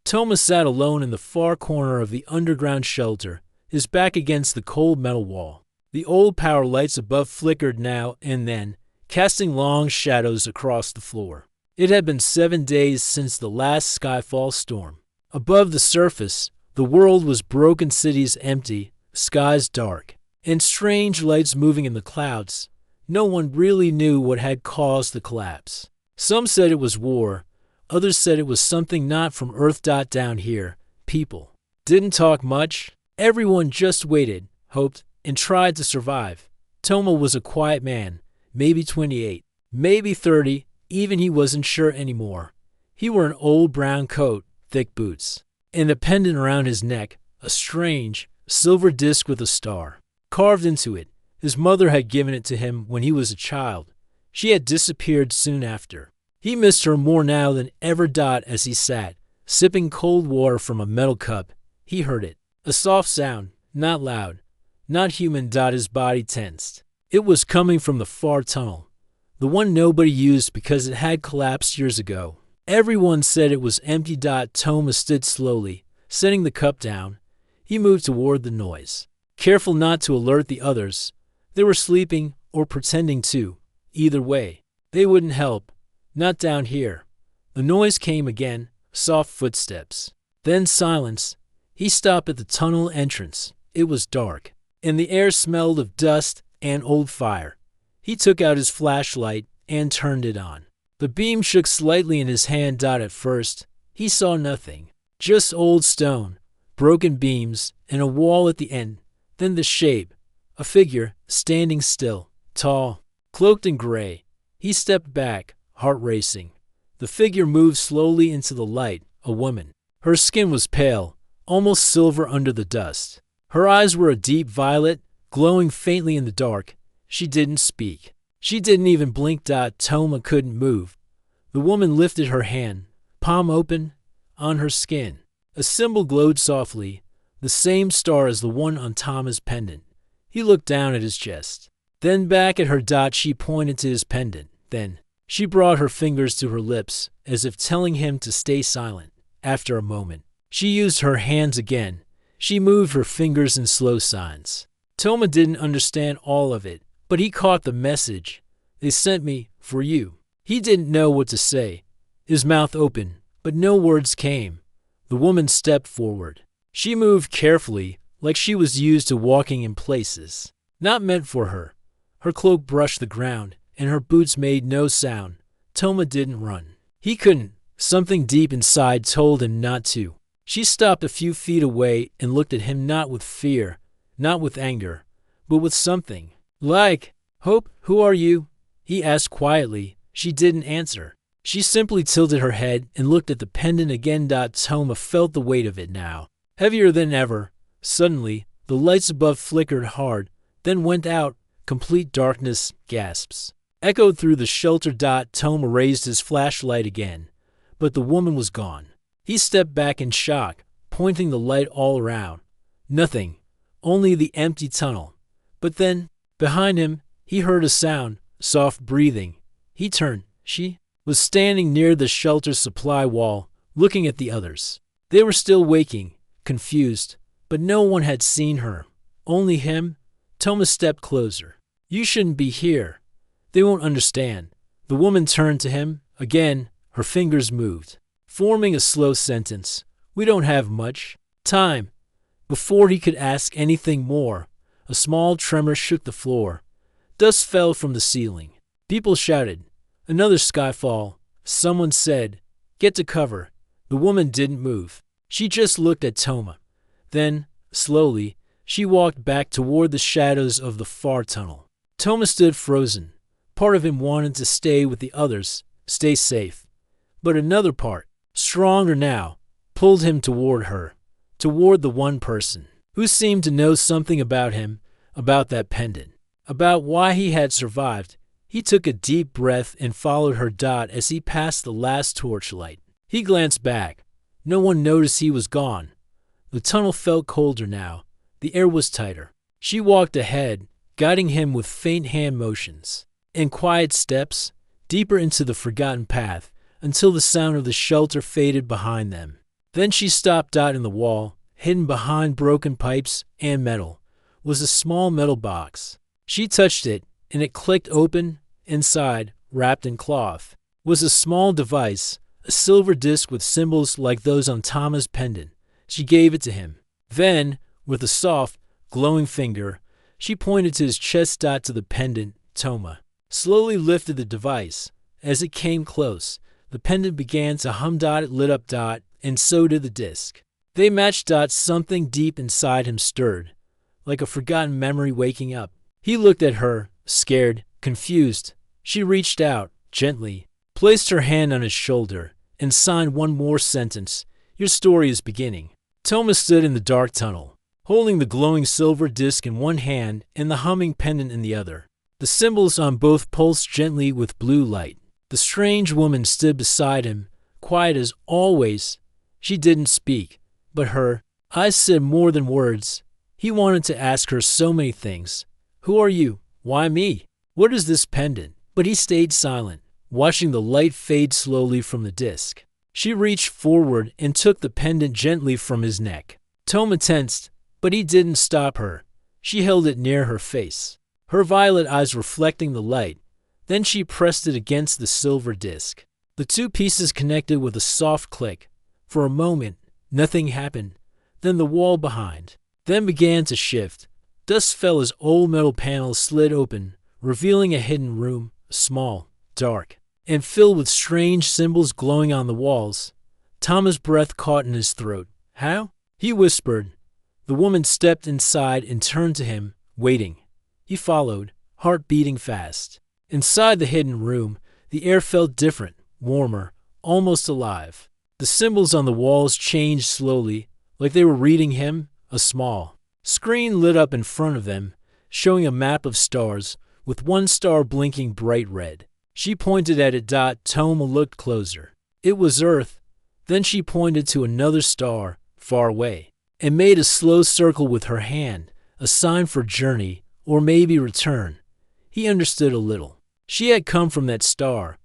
Toma sat alone in the far corner of the underground shelter, his back against the cold metal wall. The old power lights above flickered now and then, casting long shadows across the floor. It had been 7 days since the last Skyfall storm. Above the surface, the world was broken, cities empty, skies dark, and strange lights moving in the clouds. No one really knew what had caused the collapse. Some said it was war. Others said it was something not from Earth. Down here, people didn't talk much. Everyone just waited, hoped, and tried to survive. Toma was a quiet man, maybe 28, maybe 30, even he wasn't sure anymore. He wore an old brown coat, thick boots, and a pendant around his neck, a strange, silver disc with a star carved into it. His mother had given it to him when he was a child. She had disappeared soon after. He missed her more now than ever. As he sat, sipping cold water from a metal cup, he heard it. A soft sound, not loud, not human. His body tensed. It was coming from the far tunnel, the one nobody used because it had collapsed years ago. Everyone said it was empty. Toma stood slowly, setting the cup down. He moved toward the noise, careful not to alert the others. They were sleeping or pretending to. Either way, they wouldn't help. Not down here. The noise came again, soft footsteps. Then silence. He stopped at the tunnel entrance. It was dark, and the air smelled of dust and old fire. He took out his flashlight and turned it on. The beam shook slightly in his hand. At first, he saw nothing. Just old stone, broken beams, and a wall at the end. Then the shape. A figure, standing still, tall, cloaked in gray. He stepped back, heart racing. The figure moved slowly into the light, a woman. Her skin was pale, almost silver under the dust. Her eyes were a deep violet, glowing faintly in the dark. She didn't speak. She didn't even blink. Toma couldn't move. The woman lifted her hand, palm open, on her skin. A symbol glowed softly, the same star as the one on Toma's pendant. He looked down at his chest, then back at her. She pointed to his pendant. Then she brought her fingers to her lips, as if telling him to stay silent. After a moment, she used her hands again. She moved her fingers in slow signs. Toma didn't understand all of it, but he caught the message. They sent me for you. He didn't know what to say. His mouth opened, but no words came. The woman stepped forward. She moved carefully, like she was used to walking in places not meant for her. Her cloak brushed the ground, and her boots made no sound. Toma didn't run. He couldn't. Something deep inside told him not to. She stopped a few feet away and looked at him, not with fear, not with anger, but with something like hope. Who are you? He asked quietly. She didn't answer. She simply tilted her head and looked at the pendant again. Toma felt the weight of it now, heavier than ever. Suddenly, the lights above flickered hard, then went out. Complete darkness, gasps, echoed through the shelter. Toma raised his flashlight again, but the woman was gone. He stepped back in shock, pointing the light all around. Nothing, only the empty tunnel. But then, behind him, he heard a sound, soft breathing. He turned. She was standing near the shelter's supply wall, looking at the others. They were still waking, confused, but no one had seen her. Only him. Toma stepped closer. You shouldn't be here. They won't understand. The woman turned to him. Again, her fingers moved, forming a slow sentence. We don't have much time. Before he could ask anything more, a small tremor shook the floor. Dust fell from the ceiling. People shouted. Another skyfall. Someone said, get to cover. The woman didn't move. She just looked at Toma. Then, slowly, she walked back toward the shadows of the far tunnel. Toma stood frozen. Part of him wanted to stay with the others, stay safe. But another part, stronger now, pulled him toward her, toward the one person who seemed to know something about him, about that pendant, about why he had survived. He took a deep breath and followed her. As he passed the last torchlight, he glanced back. No one noticed he was gone. The tunnel felt colder now. The air was tighter. She walked ahead, guiding him with faint hand motions and quiet steps, deeper into the forgotten path, until the sound of the shelter faded behind them. Then she stopped. In the wall, hidden behind broken pipes and metal, was a small metal box. She touched it, and it clicked open. Inside, wrapped in cloth, was a small device, a silver disc with symbols like those on Tama's pendant. She gave it to him. Then, with a soft, glowing finger, she pointed to his chest. To the pendant. Toma slowly lifted the device. As it came close, the pendant began to hum. It lit up. And so did the disc. They matched. Something deep inside him stirred, like a forgotten memory waking up. He looked at her, scared, confused. She reached out, gently, placed her hand on his shoulder, and signed one more sentence. Your story is beginning. Toma stood in the dark tunnel, holding the glowing silver disc in one hand and the humming pendant in the other. The symbols on both pulsed gently with blue light. The strange woman stood beside him, quiet as always. She didn't speak, but her eyes said more than words. He wanted to ask her so many things. Who are you? Why me? What is this pendant? But he stayed silent, watching the light fade slowly from the disc. She reached forward and took the pendant gently from his neck. Toma tensed, but he didn't stop her. She held it near her face, her violet eyes reflecting the light. Then she pressed it against the silver disc. The two pieces connected with a soft click. For a moment, nothing happened. Then the wall behind them began to shift. Dust fell as old metal panels slid open, revealing a hidden room, small, dark, and filled with strange symbols glowing on the walls. Toma's breath caught in his throat. How? He whispered. The woman stepped inside and turned to him, waiting. He followed, heart beating fast. Inside the hidden room, the air felt different, warmer, almost alive. The symbols on the walls changed slowly, like they were reading him. A small screen lit up in front of them, showing a map of stars, with one star blinking bright red. She pointed at it. Toma looked closer. It was Earth. Then she pointed to another star, far away, and made a slow circle with her hand, a sign for journey, or maybe return. He understood a little. She had come from that star,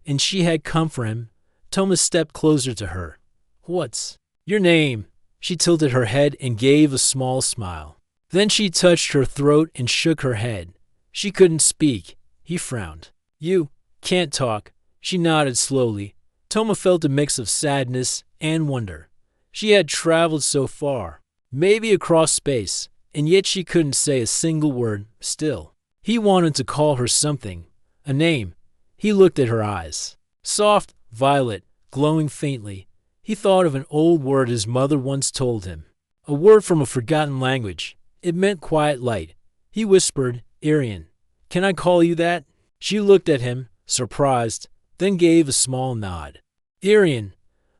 and she had come for him. Toma stepped closer to her. What's your name? She tilted her head and gave a small smile. Then she touched her throat and shook her head. She couldn't speak. He frowned. You can't talk. She nodded slowly. Toma felt a mix of sadness and wonder. She had traveled so far, maybe across space, and yet she couldn't say a single word. Still, he wanted to call her something, a name. He looked at her eyes. Soft, violet, glowing faintly. He thought of an old word his mother once told him. A word from a forgotten language. It meant quiet light. He whispered, Arian. Can I call you that? She looked at him, surprised, then gave a small nod. Arian,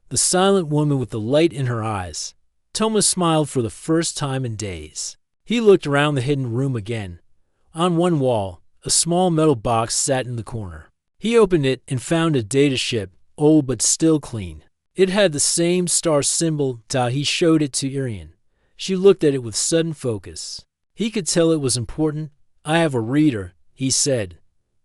the silent woman with the light in her eyes. Toma smiled for the first time in days. He looked around the hidden room again. On one wall, a small metal box sat in the corner. He opened it and found a data ship, old but still clean. It had the same star symbol. He showed it to Arian. She looked at it with sudden focus. He could tell it was important. I have a reader, he said.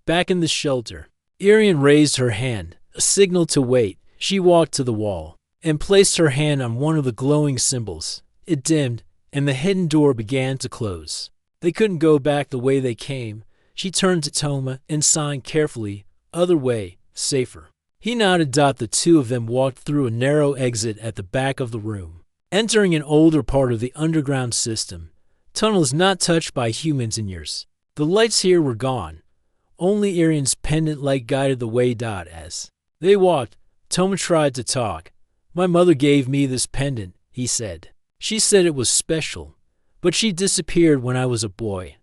Back in the shelter, Arian raised her hand, a signal to wait. She walked to the wall and placed her hand on one of the glowing symbols. It dimmed, and the hidden door began to close. They couldn't go back the way they came. She turned to Toma and signed carefully, other way, safer. He nodded. The two of them walked through a narrow exit at the back of the room, entering an older part of the underground system. Tunnels not touched by humans in years. The lights here were gone. Only Arian's pendant light guided the way. As they walked, Toma tried to talk. My mother gave me this pendant, he said. She said it was special, but she disappeared when I was a boy.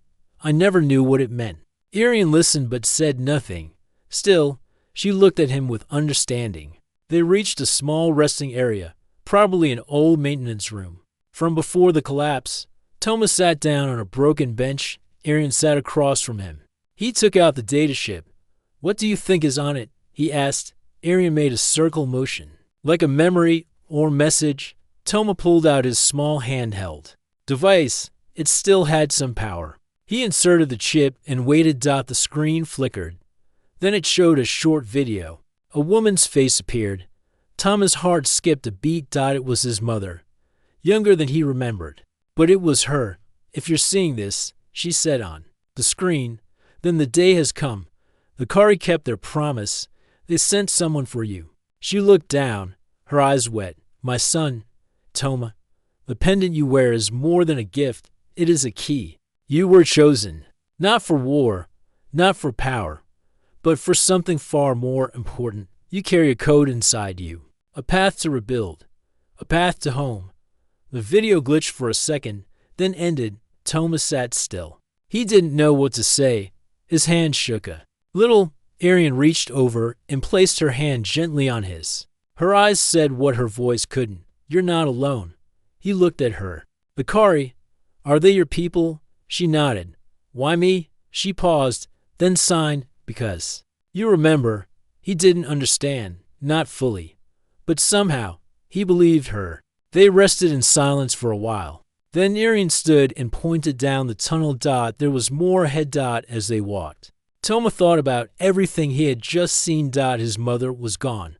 I never knew what it meant. Arian listened but said nothing. Still, she looked at him with understanding. They reached a small resting area, probably an old maintenance room. From before the collapse, Toma sat down on a broken bench. Arian sat across from him. He took out the data ship. What do you think is on it? He asked. Arian made a circle motion, like a memory or message. Toma pulled out his small handheld device. It still had some power. He inserted the chip and waited. The screen flickered. Then it showed a short video. A woman's face appeared. Thomas' heart skipped a beat. It was his mother, younger than he remembered. But it was her. If you're seeing this, she said on the screen, then the day has come. The Kari kept their promise. They sent someone for you. She looked down, her eyes wet. My son, Toma, the pendant you wear is more than a gift. It is a key. You were chosen, not for war, not for power, but for something far more important. You carry a code inside you, a path to rebuild, a path to home. The video glitched for a second, then ended. Toma sat still. He didn't know what to say. His hand shook a little. Arian reached over and placed her hand gently on his. Her eyes said what her voice couldn't. You're not alone. He looked at her. The Kari, are they your people? She nodded. Why me? She paused, then signed, because. You remember, he didn't understand, not fully. But somehow, he believed her. They rested in silence for a while. Then Arian stood and pointed down the tunnel. There was more ahead. As they walked, Toma thought about everything he had just seen. His mother was gone,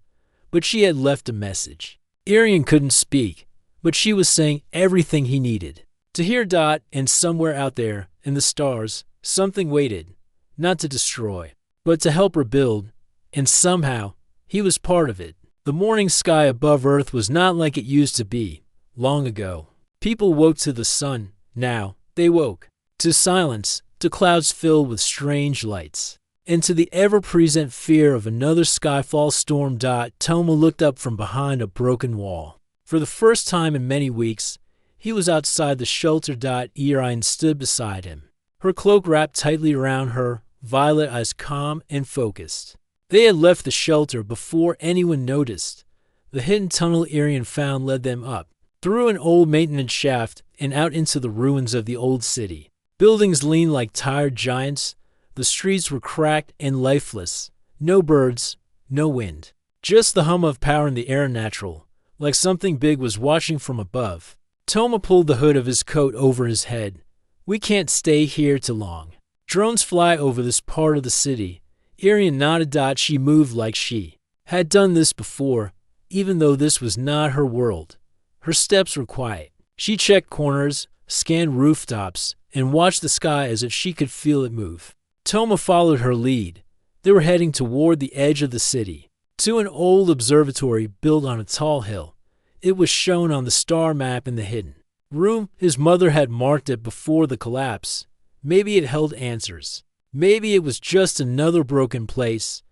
but she had left a message. Arian couldn't speak, but she was saying everything he needed to hear. And somewhere out there, in the stars, something waited, not to destroy, but to help rebuild, and somehow, he was part of it. The morning sky above Earth was not like it used to be, long ago. People woke to the sun. Now, they woke to silence, to clouds filled with strange lights, and to the ever-present fear of another skyfall storm. Toma looked up from behind a broken wall. For the first time in many weeks, he was outside the shelter. Arian stood beside him, her cloak wrapped tightly around her, violet eyes calm and focused. They had left the shelter before anyone noticed. The hidden tunnel Arian found led them up, through an old maintenance shaft and out into the ruins of the old city. Buildings leaned like tired giants. The streets were cracked and lifeless. No birds, no wind. Just the hum of power in the air, natural, like something big was watching from above. Toma pulled the hood of his coat over his head. We can't stay here too long. Drones fly over this part of the city. Arian nodded. She moved like she had done this before, even though this was not her world. Her steps were quiet. She checked corners, scanned rooftops, and watched the sky as if she could feel it move. Toma followed her lead. They were heading toward the edge of the city, to an old observatory built on a tall hill. It was shown on the star map in the hidden room. His mother had marked it before the collapse. Maybe it held answers. Maybe it was just another broken place.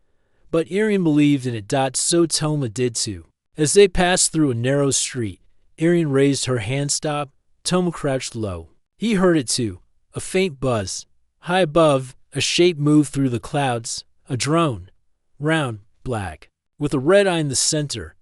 But Arian believed in it. So Toma did too. As they passed through a narrow street, Arian raised her hand. Stop. Toma crouched low. He heard it too. A faint buzz. High above, a shape moved through the clouds. A drone. Round, black, with a red eye in the center.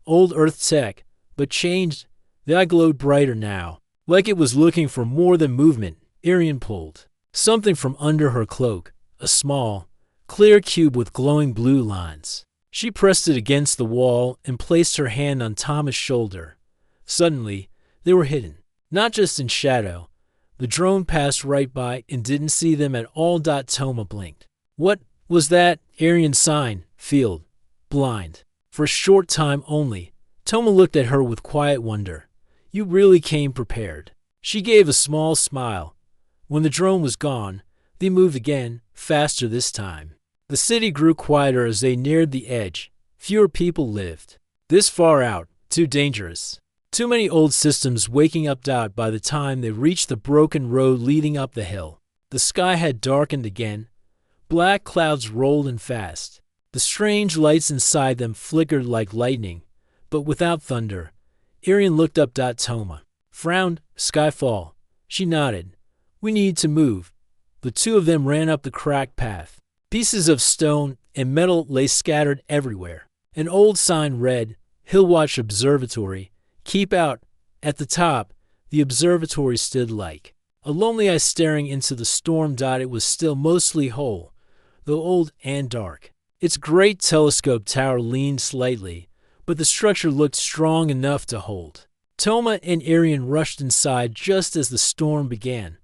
Old Earth tech, but changed. The eye glowed brighter now, like it was looking for more than movement. Arian pulled something from under her cloak, a small, clear cube with glowing blue lines. She pressed it against the wall and placed her hand on Toma's shoulder. Suddenly, they were hidden, not just in shadow. The drone passed right by and didn't see them at all. Toma blinked. What was that? Arian sign, field, blind. For a short time only. Toma looked at her with quiet wonder. You really came prepared. She gave a small smile. When the drone was gone, they moved again, faster this time. The city grew quieter as they neared the edge. Fewer people lived. This far out, too dangerous. Too many old systems waking up. By the time they reached the broken road leading up the hill, the sky had darkened again. Black clouds rolled in fast. The strange lights inside them flickered like lightning, but without thunder. Arian looked up. Toma frowned. Skyfall. She nodded. We need to move. The two of them ran up the cracked path. Pieces of stone and metal lay scattered everywhere. An old sign read, Hillwatch Observatory. Keep out. At the top, the observatory stood like a lonely eye staring into the storm. It was still mostly whole, though old and dark. Its great telescope tower leaned slightly, but the structure looked strong enough to hold. Toma and Arian rushed inside just as the storm began.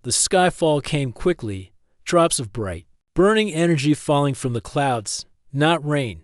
The skyfall came quickly, drops of bright, burning energy falling from the clouds. Not rain,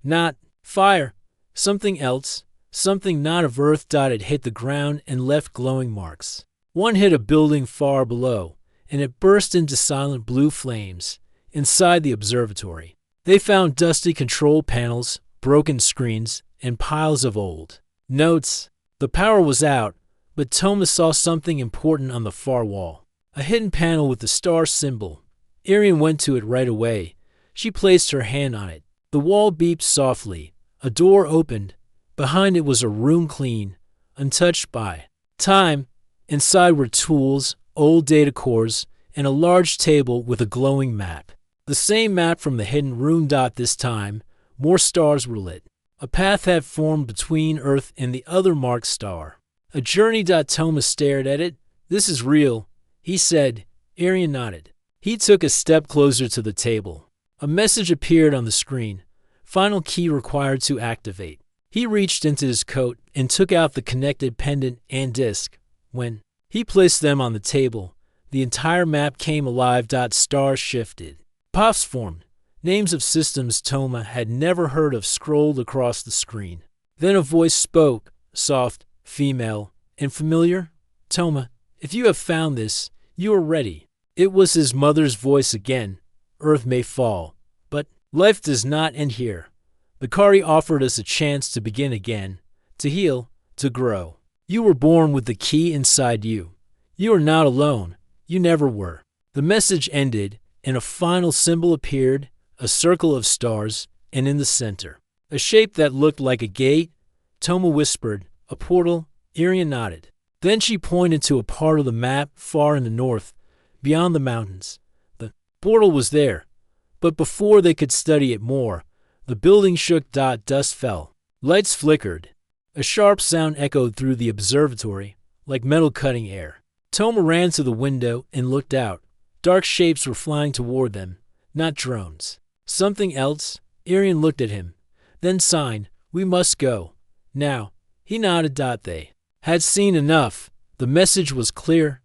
not fire, Something else, something not of Earth, had hit the ground and left glowing marks. One hit a building far below, and it burst into silent blue flames. Inside the observatory, they found dusty control panels, broken screens, and piles of old notes. The power was out, but Toma saw something important on the far wall. A hidden panel with the star symbol. Arian went to it right away. She placed her hand on it. The wall beeped softly. A door opened. Behind it was a room clean, untouched by time. Inside were tools, old data cores, and a large table with a glowing map. The same map from the hidden room. This time, more stars were lit. A path had formed between Earth and the other marked star. A journey. Toma stared at it. This is real, he said. Arian nodded. He took a step closer to the table. A message appeared on the screen. Final key required to activate. He reached into his coat and took out the connected pendant and disc. When he placed them on the table, the entire map came alive. Stars shifted. Pops formed. Names of systems Toma had never heard of scrolled across the screen. Then a voice spoke, soft, female, and familiar. Toma, if you have found this, you are ready. It was his mother's voice again. Earth may fall, but life does not end here. Bakari offered us a chance to begin again, to heal, to grow. You were born with the key inside you. You are not alone. You never were. The message ended, and a final symbol appeared, a circle of stars, and in the center, a shape that looked like a gate. Toma whispered, a portal. Arian nodded. Then she pointed to a part of the map far in the north, beyond the mountains. The portal was there, but before they could study it more, the building shook. Dust fell. Lights flickered. A sharp sound echoed through the observatory, like metal cutting air. Toma ran to the window and looked out. Dark shapes were flying toward them, not drones. Something else? Arian looked at him, then signed, we must go. Now. He nodded. They had seen enough. The message was clear.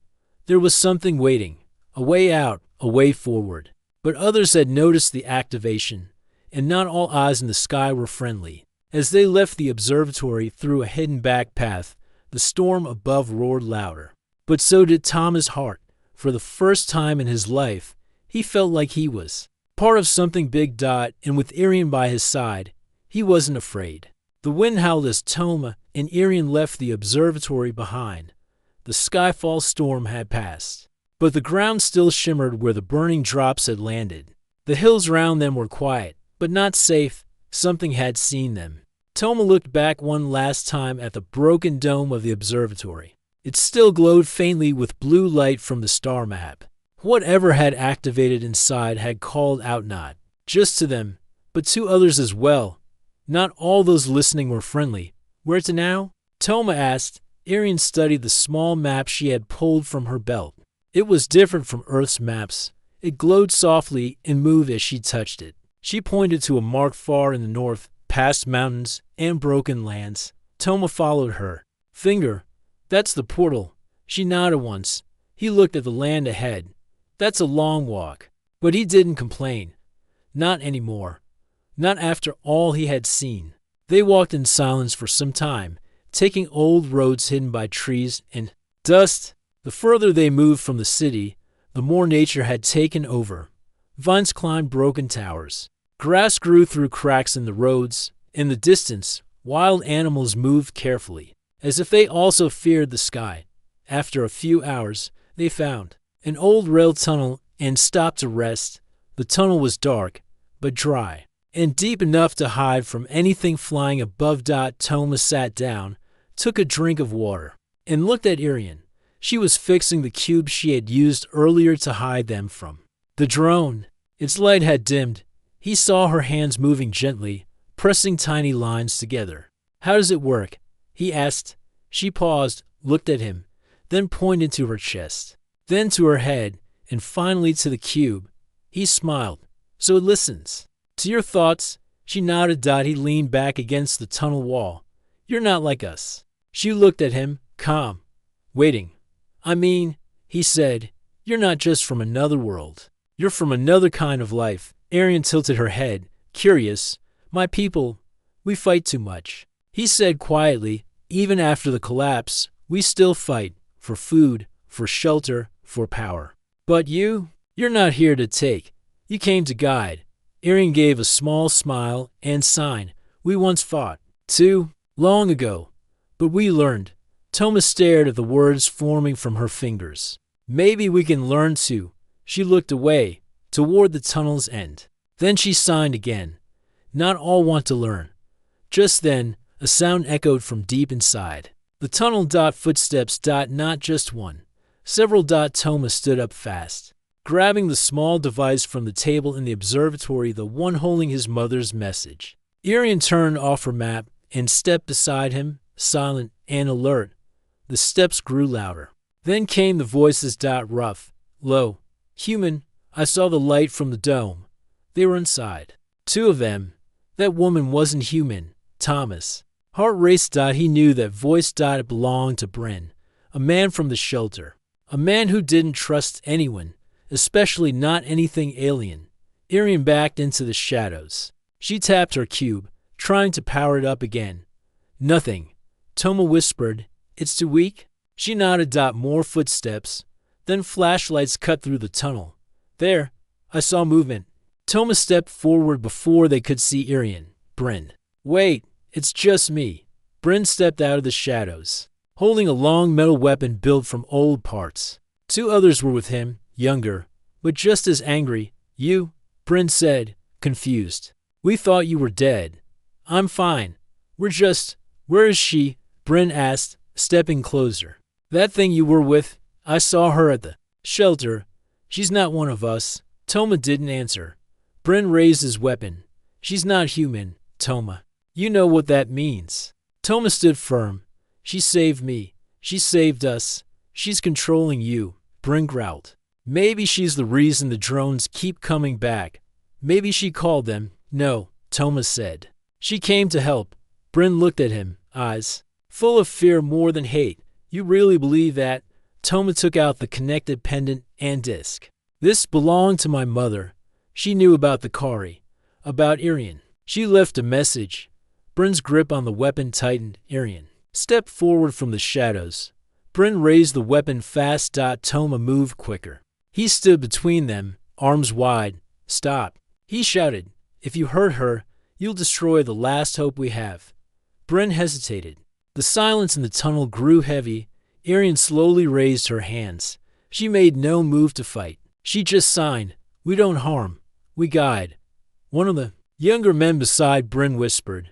There was something waiting, a way out, a way forward. But others had noticed the activation, and not all eyes in the sky were friendly. As they left the observatory through a hidden back path, the storm above roared louder. But so did Toma's heart. For the first time in his life, he felt like he was part of something big. And with Arian by his side, he wasn't afraid. The wind howled as Toma and Arian left the observatory behind. The Skyfall storm had passed, but the ground still shimmered where the burning drops had landed. The hills around them were quiet, but not safe. Something had seen them. Toma looked back one last time at the broken dome of the observatory. It still glowed faintly with blue light from the star map. Whatever had activated inside had called out not just to them, but to others as well. Not all those listening were friendly. Where to now? Toma asked. Arian studied the small map she had pulled from her belt. It was different from Earth's maps. It glowed softly and moved as she touched it. She pointed to a mark far in the north, past mountains and broken lands. Toma followed her. Finger, that's the portal. She nodded once. He looked at the land ahead. That's a long walk. But he didn't complain. Not anymore. Not after all he had seen. They walked in silence for some time, taking old roads hidden by trees and dust. The further they moved from the city, the more nature had taken over. Vines climbed broken towers. Grass grew through cracks in the roads. In the distance, wild animals moved carefully, as if they also feared the sky. After a few hours, they found an old rail tunnel and stopped to rest. The tunnel was dark, but dry, and deep enough to hide from anything flying above. Toma sat down, took a drink of water, and looked at Arian. She was fixing the cube she had used earlier to hide them from the drone. Its light had dimmed. He saw her hands moving gently, pressing tiny lines together. How does it work? He asked. She paused, looked at him, then pointed to her chest, then to her head, and finally to the cube. He smiled. So it listens to your thoughts. She nodded. He leaned back against the tunnel wall. You're not like us. She looked at him, calm, waiting. I mean, he said, you're not just from another world. You're from another kind of life. Arian tilted her head, curious. My people, We fight too much. He said quietly, even after the collapse, we still fight. For food, for shelter, for power. But you're not here to take. You came to guide. Irian gave a small smile and sign. We once fought. Too long ago. But we learned. Toma stared at the words forming from her fingers. Maybe we can learn too. She looked away, toward the tunnel's end. Then she signed again. Not all want to learn. Just then, a sound echoed from deep inside. The tunnel. Footsteps. Not just one. Several. Toma stood up fast, grabbing the small device from the table in the observatory, the one holding his mother's message. Irian turned off her map and stepped beside him, silent and alert. The steps grew louder. Then came the voices. Rough, low, human. I saw the light from the dome. They were inside. Two of them. That woman wasn't human. Thomas. Heart raced. He knew that voice. It belonged to Bryn, a man from the shelter. A man who didn't trust anyone, especially not anything alien. Irian backed into the shadows. She tapped her cube, trying to power it up again. Nothing. Toma whispered, "It's too weak?" She nodded. More footsteps. Then flashlights cut through the tunnel. There, I saw movement. Toma stepped forward before they could see Irian. Bryn. Wait, it's just me. Bryn stepped out of the shadows, holding a long metal weapon built from old parts. Two others were with him, younger, but just as angry. You? Bryn said, confused. We thought you were dead. I'm fine. Where is she? Bryn asked, stepping closer. That thing you were with, I saw her at the shelter. She's not one of us. Toma didn't answer. Bryn raised his weapon. She's not human, Toma. You know what that means. Toma stood firm. She saved me. She saved us. She's controlling you, Bryn growled. Maybe she's the reason the drones keep coming back. Maybe she called them. No, Toma said. She came to help. Bryn looked at him, eyes full of fear more than hate. You really believe that? Toma took out the connected pendant and disc. This belonged to my mother. She knew about the Kari, about Irian. She left a message. Bryn's grip on the weapon tightened. Irian stepped forward from the shadows. Bryn raised the weapon fast. Toma moved quicker. He stood between them, arms wide. Stop. He shouted. If you hurt her, you'll destroy the last hope we have. Bryn hesitated. The silence in the tunnel grew heavy. Irian slowly raised her hands. She made no move to fight. She just signed. We don't harm. We guide. One of the younger men beside Bryn whispered.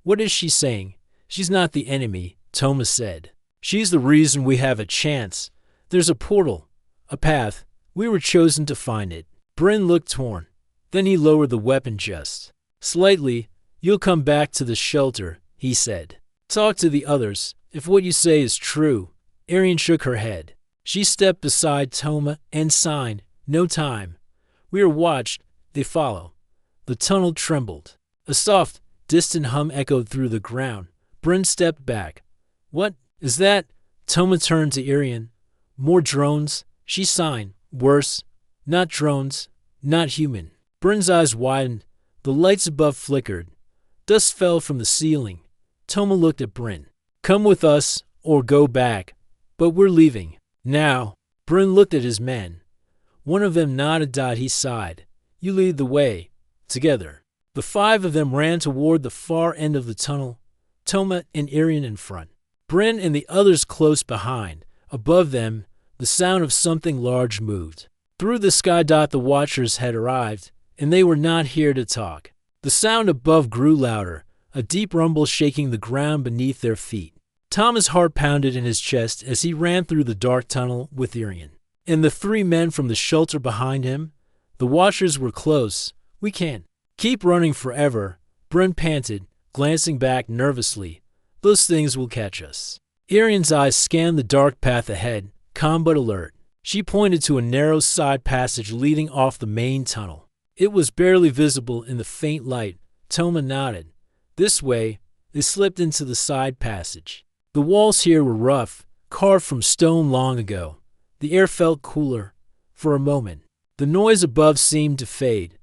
What is she saying? She's not the enemy, Toma said. She's the reason we have a chance. There's a portal, a path. We were chosen to find it. Bryn looked torn. Then he lowered the weapon just slightly. You'll come back to the shelter, he said. Talk to the others, if what you say is true. Irian shook her head. She stepped beside Toma and signed. No time. We are watched. They follow. The tunnel trembled. A soft, distant hum echoed through the ground. Bryn stepped back. What is that? Toma turned to Irian. More drones. She signed. Worse. Not drones. Not human. Bryn's eyes widened. The lights above flickered. Dust fell from the ceiling. Toma looked at Bryn. Come with us, or go back. But we're leaving. Now. Bryn looked at his men. One of them nodded. He sighed. You lead the way. Together. The five of them ran toward the far end of the tunnel. Toma and Irian in front. Bryn and the others close behind. Above them, the sound of something large moved. Through the sky. The watchers had arrived, and they were not here to talk. The sound above grew louder, a deep rumble shaking the ground beneath their feet. Toma's heart pounded in his chest as he ran through the dark tunnel with Irian and the three men from the shelter behind him. The watchers were close. We can't keep running forever, Bryn panted, glancing back nervously. Those things will catch us. Irian's eyes scanned the dark path ahead, calm but alert. She pointed to a narrow side passage leading off the main tunnel. It was barely visible in the faint light. Toma nodded. This way. They slipped into the side passage. The walls here were rough, carved from stone long ago. The air felt cooler. For a moment, the noise above seemed to fade,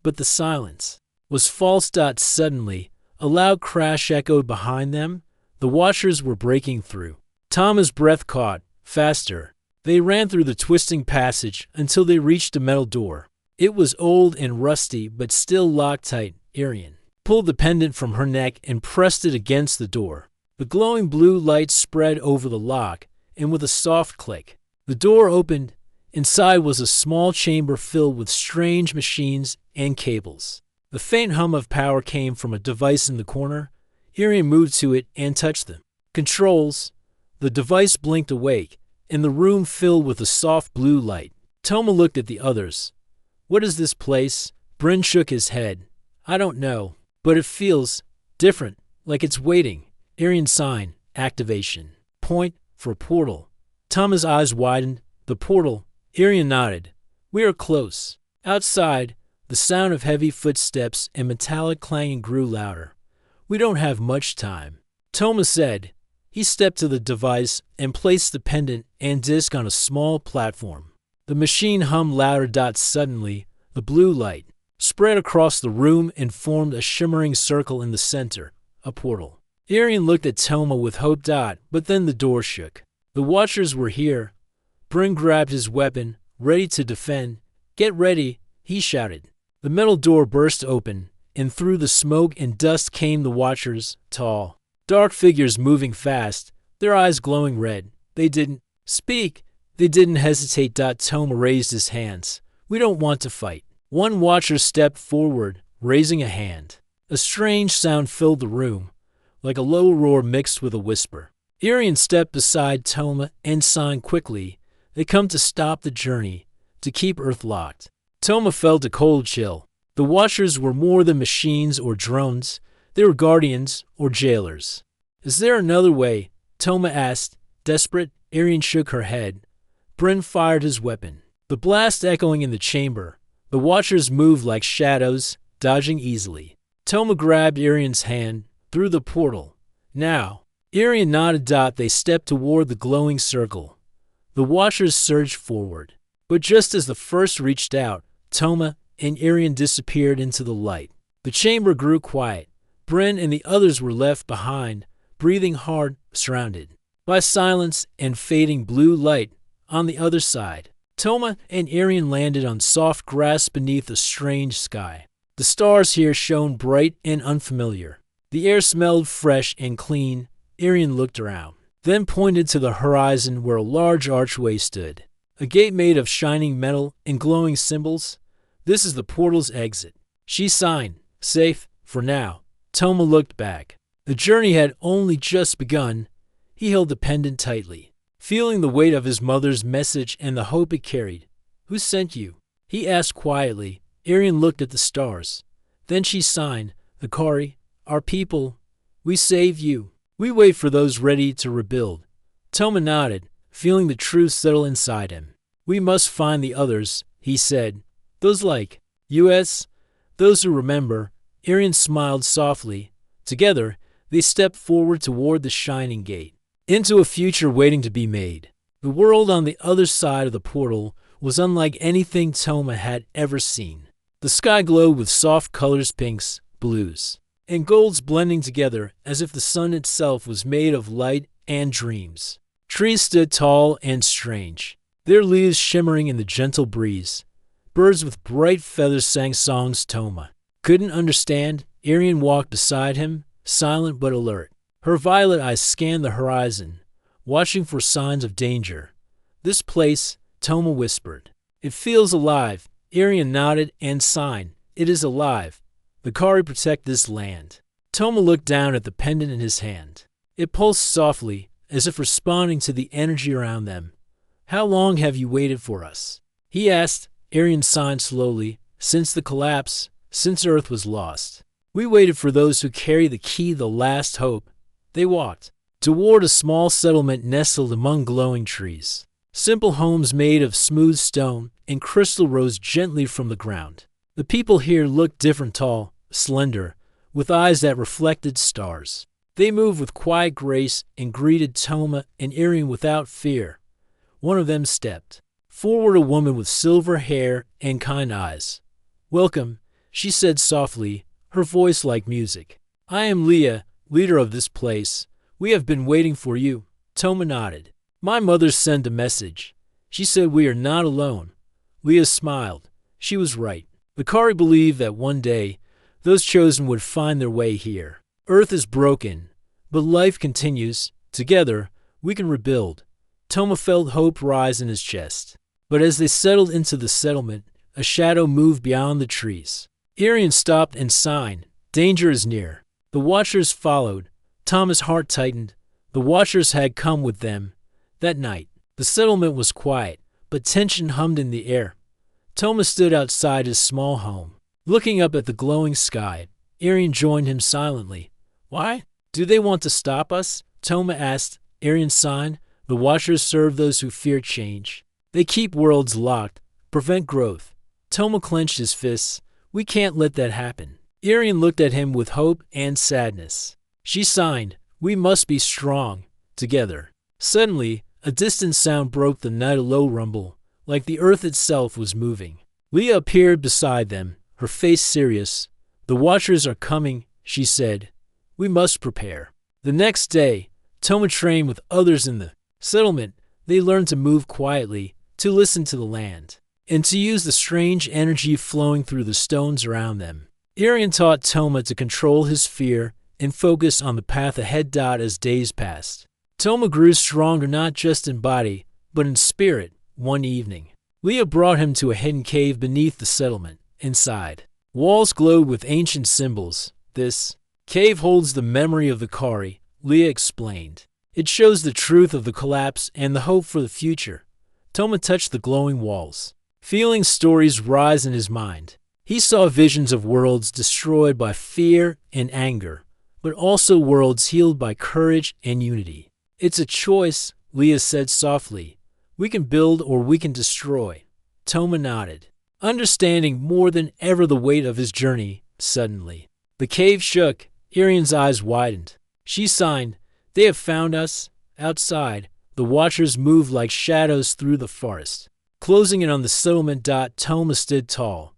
but the silence was false. Suddenly, A loud crash echoed behind them. The watchers were breaking through. Toma's breath caught. Faster. They ran through the twisting passage until they reached a metal door. It was old and rusty, but still locked tight. Arian pulled the pendant from her neck and pressed it against the door. The glowing blue light spread over the lock, and with a soft click, the door opened. Inside was a small chamber filled with strange machines and cables. The faint hum of power came from a device in the corner. Arian moved to it and touched them. Controls. The device blinked awake, and the room filled with a soft blue light. Toma looked at the others. What is this place? Bryn shook his head. I don't know, but it feels different, like it's waiting. Arian sign. Activation. Point for portal. Toma's eyes widened. The portal. Arian nodded. We are close. Outside, the sound of heavy footsteps and metallic clanging grew louder. We don't have much time. Toma said. He stepped to the device and placed the pendant and disc on a small platform. The machine hummed louder. Suddenly, the blue light spread across the room and formed a shimmering circle in the center, a portal. Arian looked at Toma with hope. But then the door shook. The watchers were here. Bryn grabbed his weapon, ready to defend. Get ready, he shouted. The metal door burst open, and through the smoke and dust came the watchers, tall, dark figures moving fast, their eyes glowing red. They didn't speak. They didn't hesitate. Toma raised his hands. We don't want to fight. One watcher stepped forward, raising a hand. A strange sound filled the room, like a low roar mixed with a whisper. Arian stepped beside Toma and signed quickly. They come to stop the journey, to keep Earth locked. Toma felt a cold chill. The watchers were more than machines or drones. They were guardians or jailers. Is there another way? Toma asked, desperate. Arian shook her head. Bryn fired his weapon. The blast echoing in the chamber. The watchers moved like shadows, dodging easily. Toma grabbed Arian's hand through the portal. Now. Arian nodded. They stepped toward the glowing circle. The watchers surged forward. But just as the first reached out, Toma and Arian disappeared into the light. The chamber grew quiet. Bryn and the others were left behind, breathing hard, surrounded by silence and fading blue light. On the other side, Toma and Arian landed on soft grass beneath a strange sky. The stars here shone bright and unfamiliar. The air smelled fresh and clean. Arian looked around, then pointed to the horizon where a large archway stood. A gate made of shining metal and glowing symbols. This is the portal's exit. She signed. Safe, for now. Toma looked back. The journey had only just begun. He held the pendant tightly, feeling the weight of his mother's message and the hope it carried. Who sent you? He asked quietly. Arian looked at the stars. Then she signed. The Kari, our people. We save you. We wait for those ready to rebuild. Toma nodded, feeling the truth settle inside him. We must find the others, he said. Those like us, those who remember. Arian smiled softly. Together, they stepped forward toward the shining gate, into a future waiting to be made. The world on the other side of the portal was unlike anything Toma had ever seen. The sky glowed with soft colors, pinks, blues, and golds blending together as if the sun itself was made of light and dreams. Trees stood tall and strange, their leaves shimmering in the gentle breeze. Birds with bright feathers sang songs Toma couldn't understand. Arian walked beside him, silent but alert. Her violet eyes scanned the horizon, watching for signs of danger. This place, Toma whispered. It feels alive. Arian nodded and signed. It is alive. The Kari protect this land. Toma looked down at the pendant in his hand. It pulsed softly, as if responding to the energy around them. How long have you waited for us? He asked. Arian signed slowly. Since the collapse, since Earth was lost. We waited for those who carry the key, the last hope. They walked toward a small settlement nestled among glowing trees. Simple homes made of smooth stone and crystal rose gently from the ground. The people here looked different, tall, slender, with eyes that reflected stars. They moved with quiet grace and greeted Toma and Arian without fear. One of them stepped forward, a woman with silver hair and kind eyes. Welcome, she said softly, her voice like music. I am Leah, leader of this place. We have been waiting for you. Toma nodded. My mother sent a message. She said we are not alone. Leah smiled. She was right. The Kari believed that one day, those chosen would find their way here. Earth is broken, but life continues. Together, we can rebuild. Toma felt hope rise in his chest. But as they settled into the settlement, a shadow moved beyond the trees. Irian stopped and signed. Danger is near. The Watchers followed. Toma's heart tightened. The Watchers had come with them. That night, the settlement was quiet, but tension hummed in the air. Toma stood outside his small home. Looking up at the glowing sky, Irian joined him silently. Why? Do they want to stop us? Toma asked. Irian signed. The Watchers serve those who fear change. They keep worlds locked, prevent growth. Toma clenched his fists. We can't let that happen. Irian looked at him with hope and sadness. She signed. We must be strong, together. Suddenly, a distant sound broke the night, a low rumble, like the earth itself was moving. Leah appeared beside them, her face serious. The Watchers are coming, she said. We must prepare. The next day, Toma trained with others in the settlement. They learned to move quietly, to listen to the land, and to use the strange energy flowing through the stones around them. Irian taught Toma to control his fear and focus on the path ahead. As days passed, Toma grew stronger not just in body, but in spirit. One evening, Leah brought him to a hidden cave beneath the settlement. Inside, walls glowed with ancient symbols. This cave holds the memory of the Kari, Leah explained. It shows the truth of the collapse and the hope for the future. Toma touched the glowing walls, feeling stories rise in his mind. He saw visions of worlds destroyed by fear and anger, but also worlds healed by courage and unity. It's a choice, Leah said softly. We can build or we can destroy. Toma nodded, understanding more than ever the weight of his journey. Suddenly, the cave shook. Irian's eyes widened. She signed. They have found us. Outside, the Watchers moved like shadows through the forest, closing in on the settlement. Toma stood tall.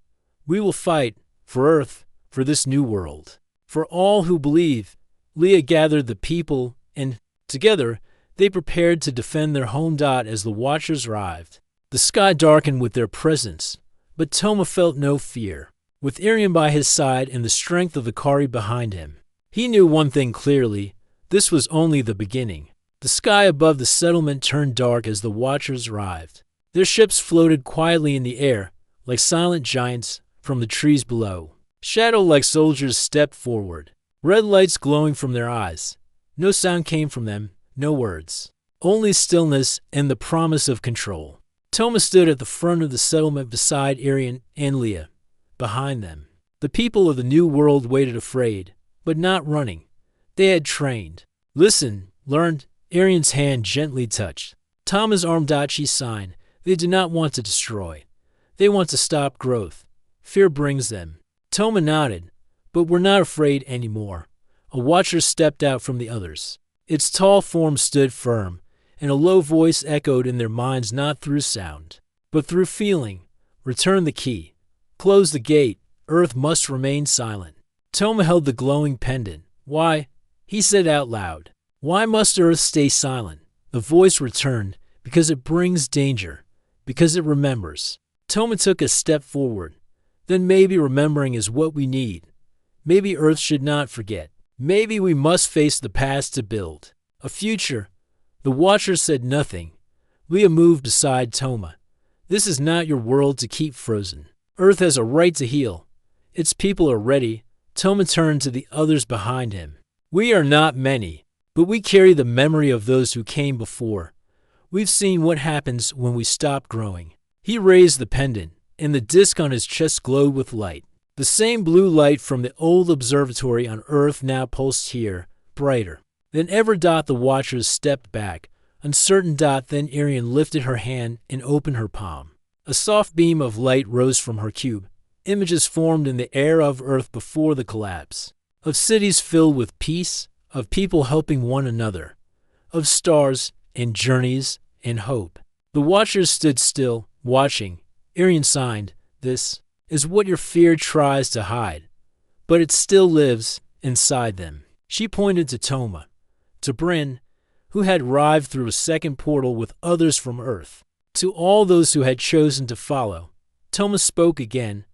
We will fight for Earth, for this new world, for all who believe. Leah gathered the people, and together they prepared to defend their home. As the Watchers arrived, the sky darkened with their presence, but Toma felt no fear. With Irian by his side and the strength of the Kari behind him, he knew one thing clearly. This was only the beginning. The sky above the settlement turned dark as the Watchers arrived. Their ships floated quietly in the air, like silent giants from the trees below. Shadow-like soldiers stepped forward, red lights glowing from their eyes. No sound came from them, no words. Only stillness and the promise of control. Toma stood at the front of the settlement beside Irian and Leah. Behind them, the people of the new world waited, afraid, but not running. They had trained, listened, learned. Irian's hand gently touched Toma's arm. She signed. They do not want to destroy. They want to stop growth. Fear brings them. Toma nodded. But we're not afraid anymore. A Watcher stepped out from the others. Its tall form stood firm, and a low voice echoed in their minds, not through sound, but through feeling. Return the key. Close the gate. Earth must remain silent. Toma held the glowing pendant. Why? He said out loud. Why must Earth stay silent? The voice returned. Because it brings danger. Because it remembers. Toma took a step forward. Then maybe remembering is what we need. Maybe Earth should not forget. Maybe we must face the past to build a future. The Watcher said nothing. Leah moved beside Toma. This is not your world to keep frozen. Earth has a right to heal. Its people are ready. Toma turned to the others behind him. We are not many, but we carry the memory of those who came before. We've seen what happens when we stop growing. He raised the pendant, and the disc on his chest glowed with light. The same blue light from the old observatory on Earth now pulsed here, brighter than ever. The Watchers stepped back, uncertain. Then Irian lifted her hand and opened her palm. A soft beam of light rose from her cube. Images formed in the air of Earth before the collapse, of cities filled with peace, of people helping one another, of stars and journeys and hope. The Watchers stood still, watching. Irian signed. This is what your fear tries to hide, but it still lives. inside them. She pointed to Toma, to Bryn, who had arrived through a second portal with others from Earth. To all those who had chosen to follow, Toma spoke again.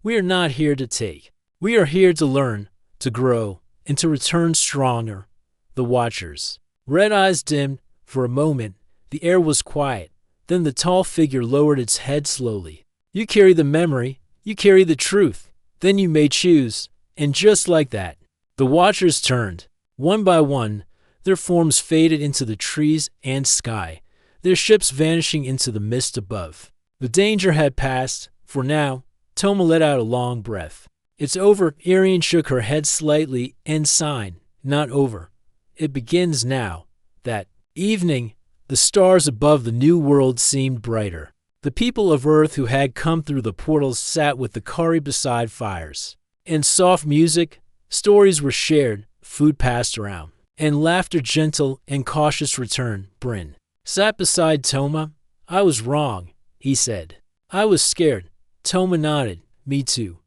We are not here to take. We are here to learn, to grow, and to return stronger. The Watchers. Red eyes dimmed. For a moment, the air was quiet. Then the tall figure lowered its head slowly. You carry the memory. You carry the truth. Then you may choose. And just like that, the Watchers turned. One by one, their forms faded into the trees and sky, their ships vanishing into the mist above. The danger had passed. For now, Toma let out a long breath. It's over. Irian shook her head slightly and sighed. Not over. It begins now. That evening, the stars above the new world seemed brighter. The people of Earth who had come through the portals sat with the Kari beside fires. And soft music, stories were shared, food passed around, and laughter gentle and cautious returned. Bryn sat beside Toma. I was wrong, he said. I was scared. Toma nodded. Me too.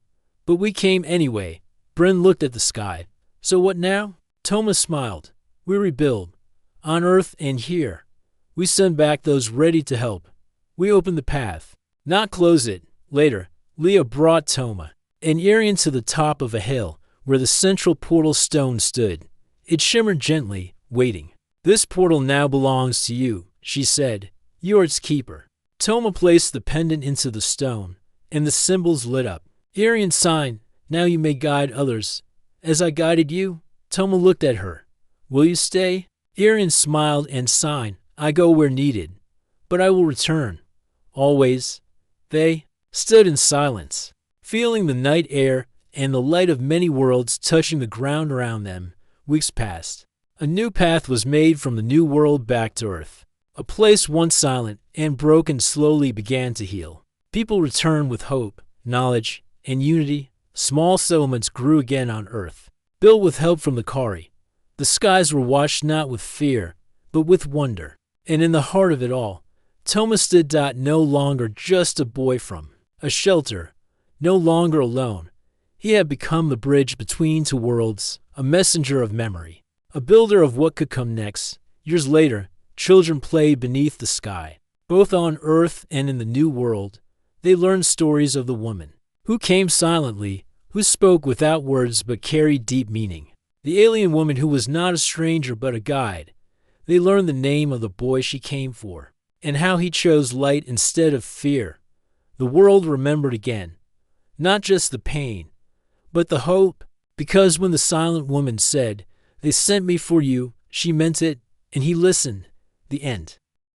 But we came anyway. Bryn looked at the sky. So what now? Toma smiled. We rebuild. On Earth and here. We send back those ready to help. We open the path. Not close it. Later, Leah brought Toma and Irian to the top of a hill where the central portal stone stood. It shimmered gently, waiting. This portal now belongs to you, she said. You are its keeper. Toma placed the pendant into the stone, and the symbols lit up. Irian signed. Now you may guide others. As I guided you, Toma looked at her. Will you stay? Irian smiled and signed. I go where needed, but I will return. Always. They stood in silence, feeling the night air and the light of many worlds touching the ground around them. Weeks passed. A new path was made from the new world back to Earth. A place once silent and broken slowly began to heal. People returned with hope, knowledge, and unity. Small settlements grew again on Earth, built with help from the Kari. The skies were watched not with fear, but with wonder. And in the heart of it all, Toma stood no longer just a boy from a shelter, no longer alone. He had become the bridge between two worlds, a messenger of memory, a builder of what could come next. Years later, children played beneath the sky, both on Earth and in the new world. They learned stories of the woman who came silently, who spoke without words but carried deep meaning. The alien woman who was not a stranger but a guide. They learned the name of the boy she came for, and how he chose light instead of fear. The world remembered again, not just the pain, but the hope, because when the silent woman said, "They sent me for you," she meant it, and he listened. The end.